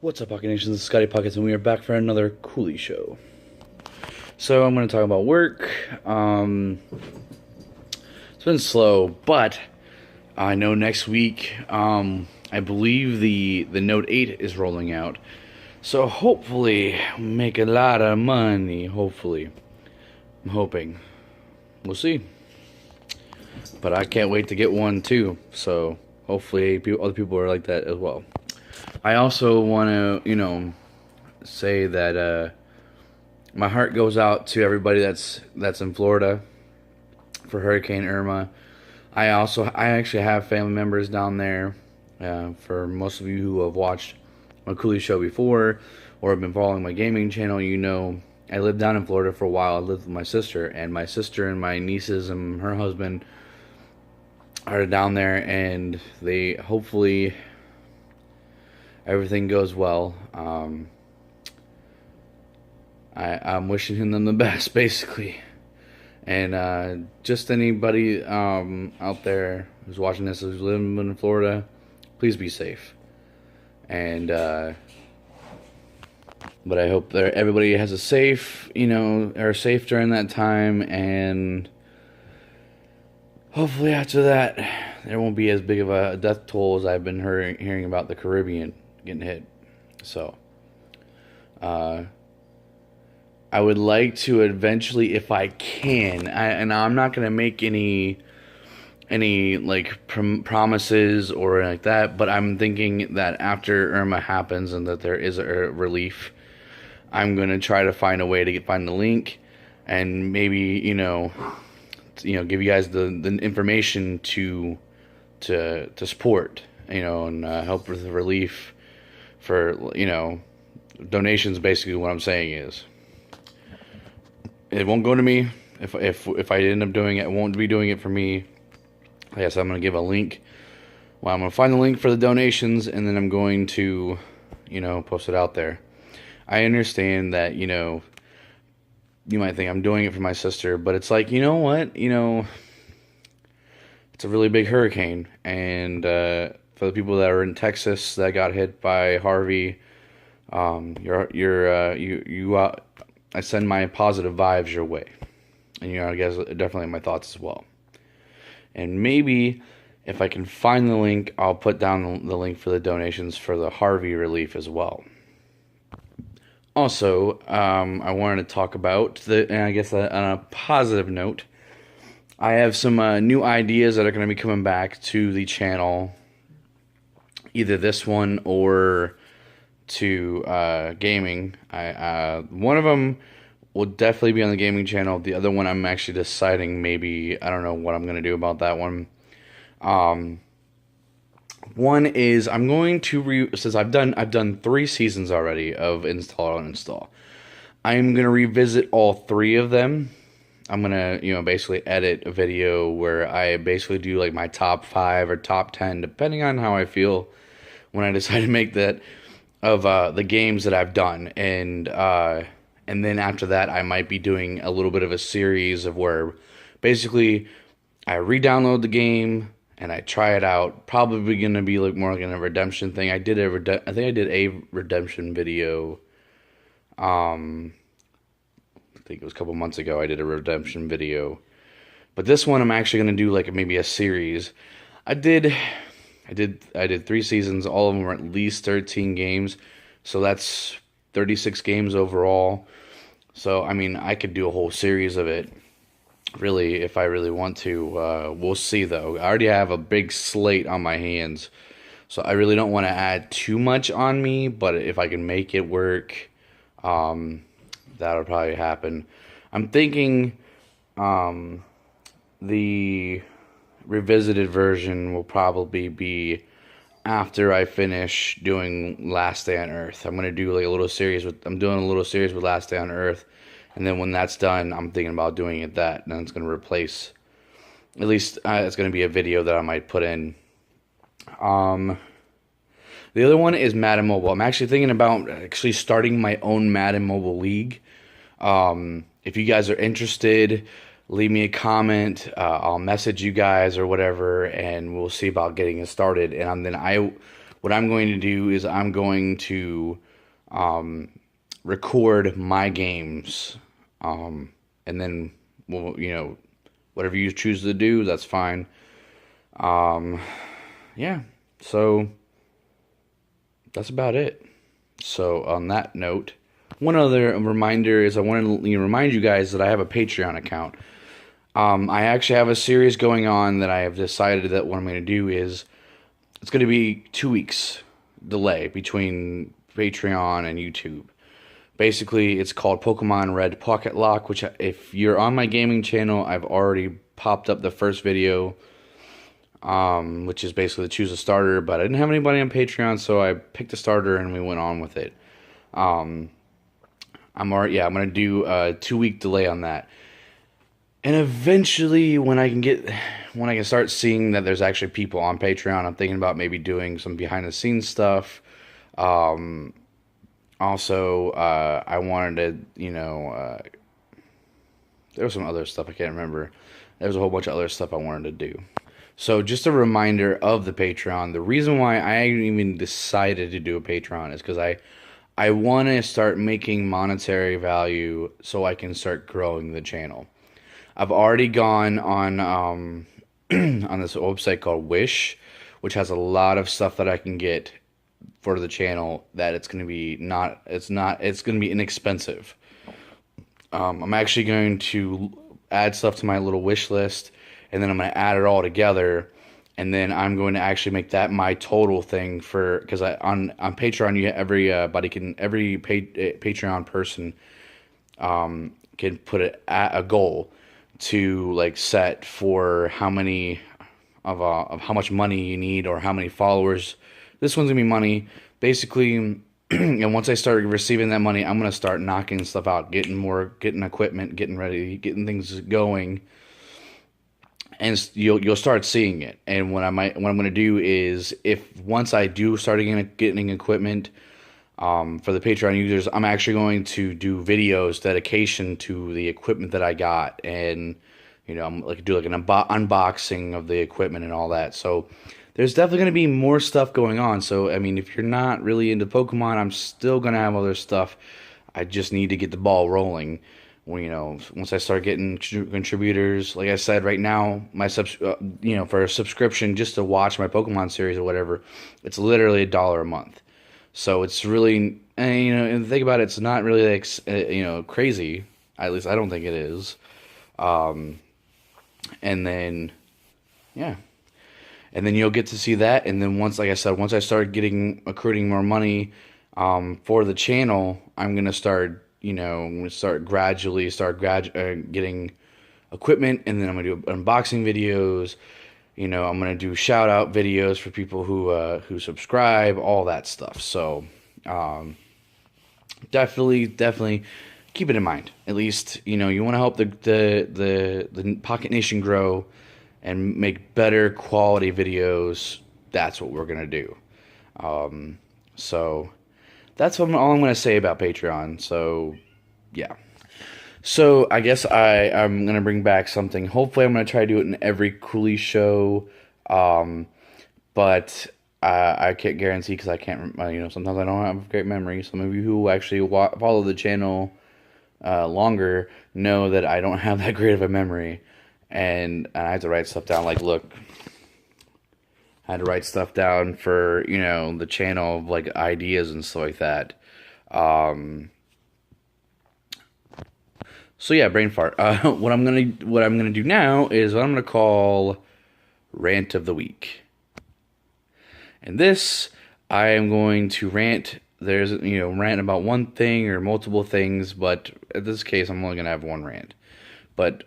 What's up, Pocket Nation? This is Scotty Pockets, and we are back for another cOoLeY show. So I'm going to talk about work. It's been slow, but I know next week, I believe the Note 8 is rolling out. So hopefully, make a lot of money. Hopefully, I'm hoping. We'll see. But I can't wait to get one too. So hopefully, other people are like that as well. I also want to, say that my heart goes out to everybody that's in Florida for Hurricane Irma. I actually have family members down there. For most of you who have watched my cOoLeY show before or have been following my gaming channel, I lived down in Florida for a while. I lived with my sister, and my nieces and her husband are down there, and they hopefully everything goes well. I'm wishing them the best, basically. And just anybody out there who's watching this, who's living in Florida, please be safe. And but I hope that everybody has a safe, are safe during that time, and hopefully after that, there won't be as big of a death toll as I've been hearing about the Caribbean getting hit. So, I would like to eventually, if I can, and I'm not going to make any like promises or like that, but I'm thinking that after Irma happens and that there is a relief, I'm going to try to find a way to find the link, and maybe give you guys the information to support, and help with the relief for donations. Basically, what I'm saying is, it won't go to me. If I end up doing it, it won't be doing it for me. Like I said, I'm going to give a link. Well, I'm going to find the link for the donations, and then I'm going to, post it out there. I understand that, you might think I'm doing it for my sister, but it's like, you know what? It's a really big hurricane, and for the people that are in Texas that got hit by Harvey, I send my positive vibes your way, and I guess definitely my thoughts as well. And maybe if I can find the link, I'll put down the link for the donations for the Harvey relief as well. Also, I wanted to talk about and I guess on a positive note, I have some new ideas that are going to be coming back to the channel, either this one or to gaming. One of them will definitely be on the gaming channel. The other one, I'm actually deciding. Maybe I don't know what I'm going to do about that one. One is I'm going to since I've done 3 seasons already of install and install. I'm going to revisit all 3 of them. I'm going to basically edit a video where I basically do like my top 5 or top 10, depending on how I feel when I decide to make that, of the games that I've done. And then after that, I might be doing a little bit of a series of where basically I re-download the game and I try it out. Probably going to be like more like a redemption thing. I think I did a redemption video. I think it was a couple months ago. I did a redemption video, but this one I'm actually going to do like maybe a series. I did 3 seasons. All of them were at least 13 games, so that's 36 games overall. So I mean, I could do a whole series of it, really, if I really want to. We'll see though. I already have a big slate on my hands, so I really don't want to add too much on me. But if I can make it work, that'll probably happen. I'm thinking the revisited version will probably be after I finish doing Last Day on Earth. I'm doing a little series with Last Day on Earth, and then when that's done, I'm thinking about doing it that, and then it's going to replace, at least it's going to be a video that I might put in. The other one is Madden Mobile. I'm actually thinking about starting my own Madden Mobile league. If you guys are interested, leave me a comment. I'll message you guys or whatever, and we'll see about getting it started. And then what I'm going to do is I'm going to record my games, and then we'll, whatever you choose to do, that's fine. Yeah, so that's about it. So on that note, one other reminder is I want to remind you guys that I have a Patreon account. I actually have a series going on that I have decided that what I'm going to do is it's going to be 2 weeks delay between Patreon and YouTube. Basically, it's called Pokemon Red Pocket Lock, which if you're on my gaming channel, I've already popped up the first video, which is basically to choose a starter, but I didn't have anybody on Patreon, so I picked a starter and we went on with it. I'm going to do a 2 week delay on that. And eventually, when I can start seeing that there's actually people on Patreon, I'm thinking about maybe doing some behind the scenes stuff. Also, I wanted to, there was some other stuff I can't remember. There was a whole bunch of other stuff I wanted to do. So just a reminder of the Patreon. The reason why I even decided to do a Patreon is because I want to start making monetary value so I can start growing the channel. I've already gone on on this website called Wish, which has a lot of stuff that I can get for the channel that it's going to be it's going to be inexpensive. I'm actually going to add stuff to my little wish list, and then I'm going to add it all together, and then I'm going to actually make that my total thing because on Patreon every Patreon person can put a goal to like set for how many of how much money you need or how many followers. This one's gonna be money, basically. And once I start receiving that money, I'm gonna start knocking stuff out, getting equipment, getting ready, getting things going, and you'll start seeing it. And what I'm gonna do is, once I do start getting equipment, for the Patreon users, I'm actually going to do videos dedication to the equipment that I got, and I'm do an unboxing of the equipment and all that. So there's definitely going to be more stuff going on. So I mean, if you're not really into Pokemon, I'm still going to have other stuff. I just need to get the ball rolling. Once I start getting contributors, like I said, right now my for a subscription just to watch my Pokemon series or whatever, it's literally $1 a month. So it's really, and think about it, it's not really like, crazy. At least I don't think it is. And then, yeah. And then you'll get to see that. And then once I start accruing more money, for the channel, I'm going to start, gradually getting equipment. And then I'm going to do unboxing videos. I'm going to do shout out videos for people who subscribe, all that stuff. So, definitely keep it in mind. At least, you want to help the Pocket Nation grow and make better quality videos. That's what we're going to do. So that's all I'm going to say about Patreon. So, yeah. So I guess I'm gonna bring back something. Hopefully, I'm gonna try to do it in every cOoLeY show, but I can't guarantee because I can't. Sometimes I don't have great memory. Some of you who actually follow the channel longer know that I don't have that great of a memory, and I have to write stuff down. Like, look, I had to write stuff down for the channel, like ideas and stuff like that. So yeah, brain fart. What I'm gonna do now is what I'm gonna call Rant of the Week. And this, I am going to rant. There's rant about one thing or multiple things, but in this case, I'm only gonna have one rant. But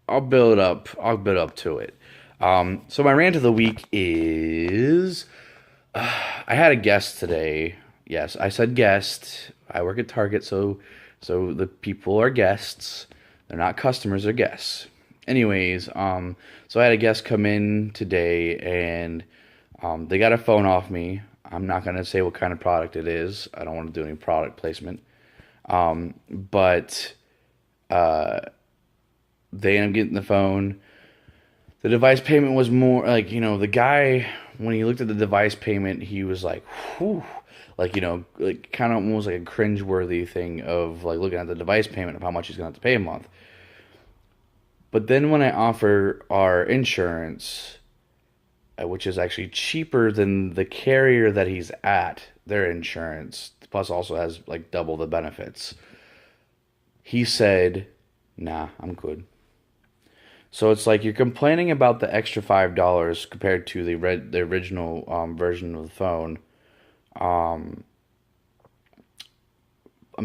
I'll build up to it. So my rant of the week is, I had a guest today. Yes, I said guest. I work at Target, so the people are guests. They're not customers, they're guests. Anyways, so I had a guest come in today, and they got a phone off me. I'm not going to say what kind of product it is. I don't want to do any product placement. But they ended up getting the phone. The device payment was more, like, the guy when he looked at the device payment, he was like, whew. Like, you know, like kind of almost like a cringeworthy thing of like looking at the device payment of how much he's going to have to pay a month. But then when I offer our insurance, which is actually cheaper than the carrier that he's at, their insurance, plus also has like double the benefits, he said, nah, I'm good. So it's like you're complaining about the extra $5 compared to the original version of the phone. I'm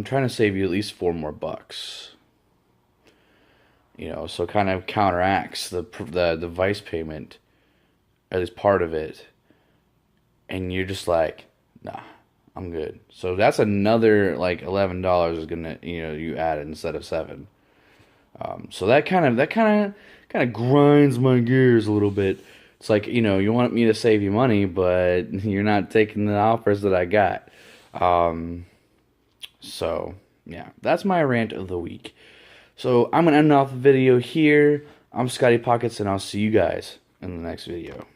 trying to save you at least $4 more. You know, so kind of counteracts the device payment, at least part of it. And you're just like, nah, I'm good. So that's another like $11 is gonna, you know, you add it instead of 7. So that kind of grinds my gears a little bit. It's like, you know, you want me to save you money, but you're not taking the offers that I got. So yeah, that's my rant of the week. So I'm gonna end off the video here. I'm Scotty Pockets, and I'll see you guys in the next video.